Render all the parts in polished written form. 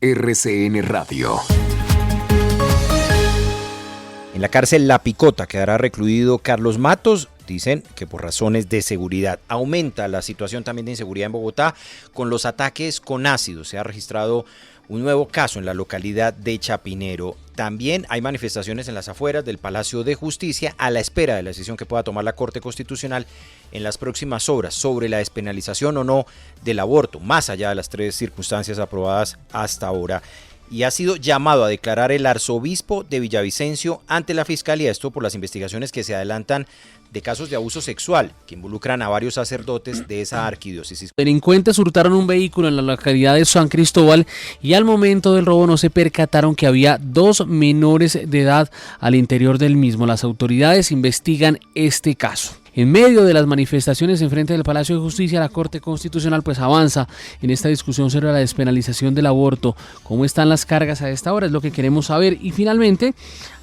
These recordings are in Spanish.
RCN Radio. En la cárcel La Picota quedará recluido Carlos Matos. Dicen que por razones de seguridad. Aumenta la situación también de inseguridad en Bogotá con los ataques con ácido. Se ha registrado un nuevo caso en la localidad de Chapinero. También hay manifestaciones en las afueras del Palacio de Justicia a la espera de la decisión que pueda tomar la Corte Constitucional en las próximas horas sobre la despenalización o no del aborto, más allá de las 3 circunstancias aprobadas hasta ahora. Y ha sido llamado a declarar el arzobispo de Villavicencio ante la Fiscalía, esto por las investigaciones que se adelantan de casos de abuso sexual que involucran a varios sacerdotes de esa arquidiócesis. Delincuentes hurtaron un vehículo en la localidad de San Cristóbal y al momento del robo no se percataron que había 2 menores de edad al interior del mismo. Las autoridades investigan este caso. En medio de las manifestaciones en frente del Palacio de Justicia, la Corte Constitucional avanza en esta discusión sobre la despenalización del aborto. ¿Cómo están las cargas a esta hora? Es lo que queremos saber. Y finalmente,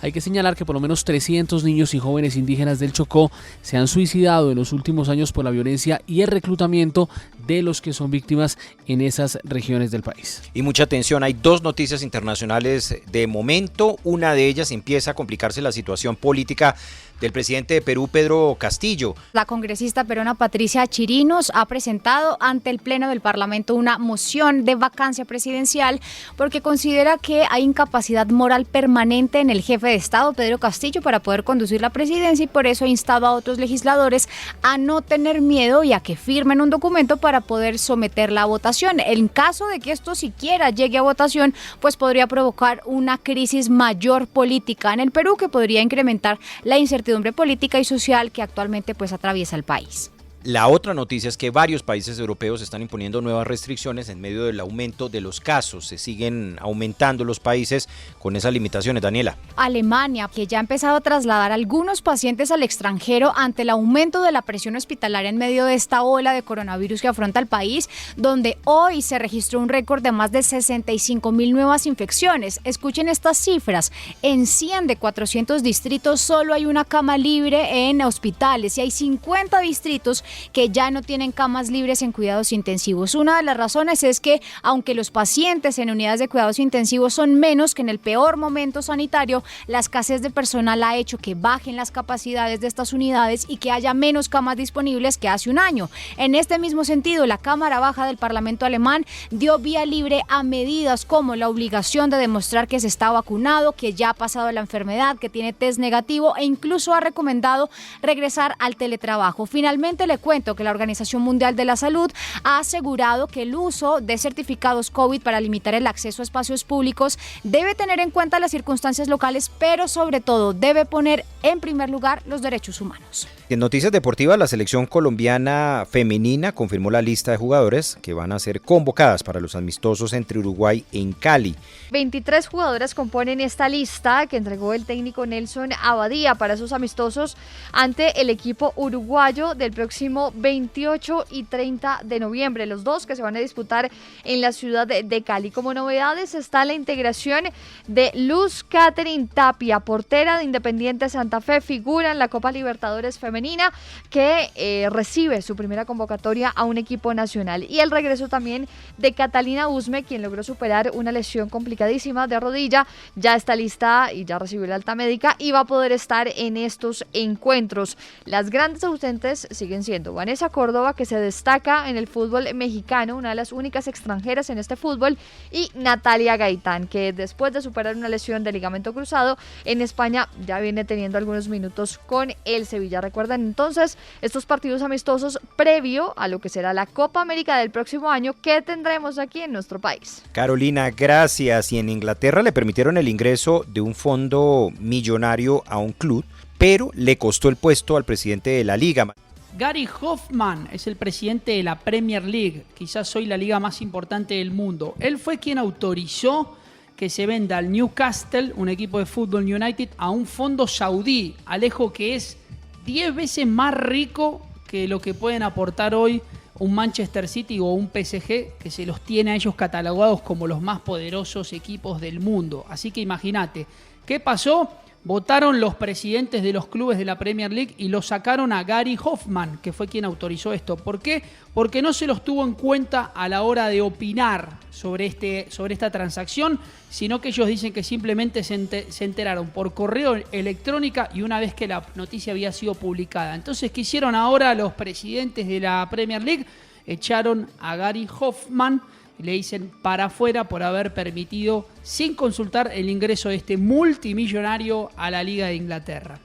hay que señalar que por lo menos 300 niños y jóvenes indígenas del Chocó se han suicidado en los últimos años por la violencia y el reclutamiento de los que son víctimas en esas regiones del país. Y mucha atención, hay 2 noticias internacionales de momento. Una de ellas empieza a complicarse la situación política del presidente de Perú, Pedro Castillo. La congresista peruana Patricia Chirinos ha presentado ante el Pleno del Parlamento una moción de vacancia presidencial porque considera que hay incapacidad moral permanente en el jefe de Estado, Pedro Castillo, para poder conducir la presidencia, y por eso ha instado a otros legisladores a no tener miedo y a que firmen un documento para poder someterla a votación. En caso de que esto siquiera llegue a votación, pues podría provocar una crisis mayor política en el Perú que podría incrementar la incertidumbre política y social que actualmente pues atraviesa el país. La otra noticia es que varios países europeos están imponiendo nuevas restricciones en medio del aumento de los casos. Se siguen aumentando los países con esas limitaciones, Daniela. Alemania, que ya ha empezado a trasladar a algunos pacientes al extranjero ante el aumento de la presión hospitalaria en medio de esta ola de coronavirus que afronta el país, donde hoy se registró un récord de más de 65,000 nuevas infecciones. Escuchen estas cifras: en 100 de 400 distritos solo hay una cama libre en hospitales y hay 50 distritos que ya no tienen camas libres en cuidados intensivos. Una de las razones es que, aunque los pacientes en unidades de cuidados intensivos son menos que en el peor momento sanitario, la escasez de personal ha hecho que bajen las capacidades de estas unidades y que haya menos camas disponibles que hace un año. En este mismo sentido, la Cámara Baja del Parlamento alemán dio vía libre a medidas como la obligación de demostrar que se está vacunado, que ya ha pasado la enfermedad, que tiene test negativo, e incluso ha recomendado regresar al teletrabajo. Finalmente, le cuento que la Organización Mundial de la Salud ha asegurado que el uso de certificados COVID para limitar el acceso a espacios públicos debe tener en cuenta las circunstancias locales, pero sobre todo debe poner en primer lugar los derechos humanos. En noticias deportivas, la selección colombiana femenina confirmó la lista de jugadoras que van a ser convocadas para los amistosos entre Uruguay en Cali. 23 jugadoras componen esta lista que entregó el técnico Nelson Abadía para esos amistosos ante el equipo uruguayo del próximo 28 y 30 de noviembre, los 2 que se van a disputar en la ciudad de Cali. Como novedades está la integración de Luz Catherine Tapia, portera de Independiente Santa Fe, figura en la Copa Libertadores Femenina, que recibe su primera convocatoria a un equipo nacional, y el regreso también de Catalina Usme, quien logró superar una lesión complicadísima de rodilla. Ya está lista y ya recibió la alta médica y va a poder estar en estos encuentros. Las grandes ausentes siguen siendo Vanessa Córdoba, que se destaca en el fútbol mexicano, una de las únicas extranjeras en este fútbol, y Natalia Gaitán, que después de superar una lesión de ligamento cruzado en España ya viene teniendo algunos minutos con el Sevilla. Recuerden entonces estos partidos amistosos previo a lo que será la Copa América del próximo año que tendremos aquí en nuestro país. Carolina, gracias. Y en Inglaterra le permitieron el ingreso de un fondo millonario a un club, pero le costó el puesto al presidente de la liga. Gary Hoffman es el presidente de la Premier League, quizás hoy la liga más importante del mundo. Él fue quien autorizó que se venda al Newcastle, un equipo de fútbol United, a un fondo saudí, Alejo, que es 10 veces más rico que lo que pueden aportar hoy un Manchester City o un PSG, que se los tiene a ellos catalogados como los más poderosos equipos del mundo. Así que imagínate, ¿Qué pasó? Votaron los presidentes de los clubes de la Premier League y lo sacaron a Gary Hoffman, que fue quien autorizó esto. ¿Por qué? Porque no se los tuvo en cuenta a la hora de opinar sobre esta transacción, sino que ellos dicen que simplemente se enteraron por correo electrónica y una vez que la noticia había sido publicada. Entonces, ¿qué hicieron ahora los presidentes de la Premier League? Echaron a Gary Hoffman y le dicen para afuera por haber permitido, sin consultar, el ingreso de este multimillonario a la Liga de Inglaterra.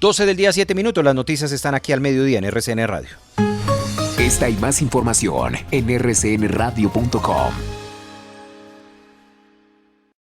12 del día, 7 minutos. Las noticias están aquí al mediodía en RCN Radio. Esta y más información en rcnradio.com.